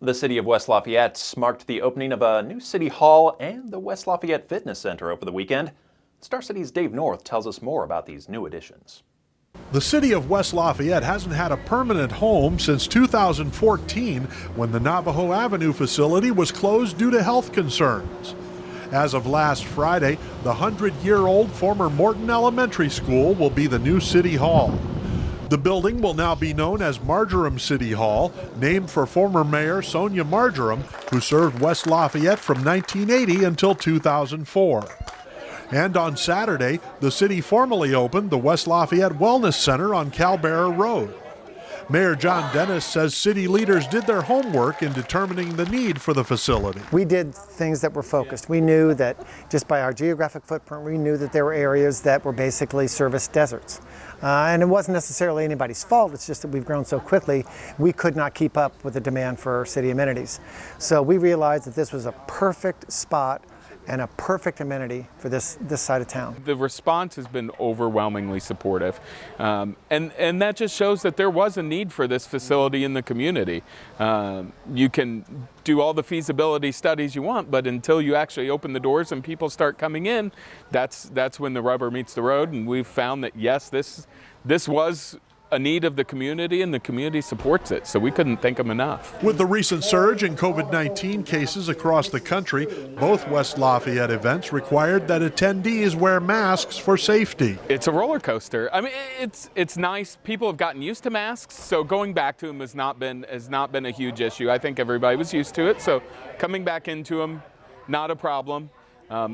The city of West Lafayette marked the opening of a new city hall and the West Lafayette Fitness Center over the weekend. Star City's Dave North tells us more about these new additions. The city of West Lafayette hasn't had a permanent home since 2014 when the Navajo Avenue facility was closed due to health concerns. As of last Friday, the 100-year-old former Morton Elementary School will be the new city hall. The building will now be known as Marjoram City Hall, named for former Mayor Sonia Marjoram, who served West Lafayette from 1980 until 2004. And on Saturday, the city formally opened the West Lafayette Wellness Center on Calbearer Road. Mayor John Dennis says city leaders did their homework in determining the need for the facility. We did things that were focused. We knew that just by our geographic footprint, we knew that there were areas that were basically service deserts. And it wasn't necessarily anybody's fault, it's just that we've grown so quickly, we could not keep up with the demand for city amenities. So we realized that this was a perfect spot and a perfect amenity for this side of town. The response has been overwhelmingly supportive, and that just shows that there was a need for this facility in the community. You can do all the feasibility studies you want, but until you actually open the doors and people start coming in, that's when the rubber meets the road. And we've found that yes, this was a need of the community, and the community supports it, so we couldn't thank them enough. With the recent surge in COVID-19 cases across the country, both West Lafayette events required that attendees wear masks for safety. It's a roller coaster. I mean, it's nice. People have gotten used to masks, so going back to them has not been a huge issue. I think everybody was used to it, so coming back into them, not a problem.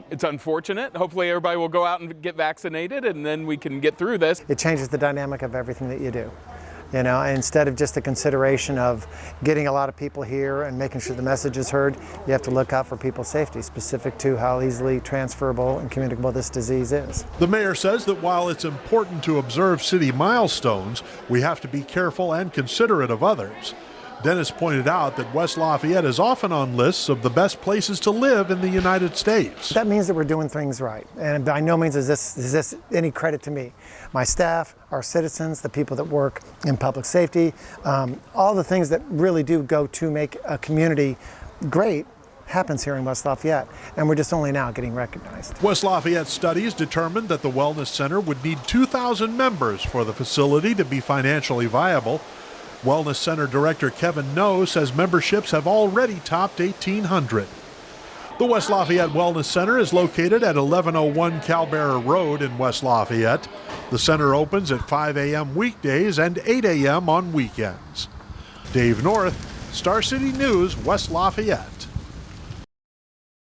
It's unfortunate. Hopefully everybody will go out and get vaccinated, and then we can get through this. It changes the dynamic of everything that you do. You know, instead of just the consideration of getting a lot of people here and making sure the message is heard, you have to look out for people's safety, specific to how easily transferable and communicable this disease is. The mayor says that while it's important to observe city milestones, we have to be careful and considerate of others. Dennis pointed out that West Lafayette is often on lists of the best places to live in the United States. That means that we're doing things right, and by no means is this any credit to me. My staff, our citizens, the people that work in public safety, all the things that really do go to make a community great happens here in West Lafayette, and we're just only now getting recognized. West Lafayette studies determined that the Wellness Center would need 2,000 members for the facility to be financially viable. Wellness Center Director Kevin No says memberships have already topped 1,800. The West Lafayette Wellness Center is located at 1101 Calbearer Road in West Lafayette. The center opens at 5 a.m. weekdays and 8 a.m. on weekends. Dave North, Star City News, West Lafayette.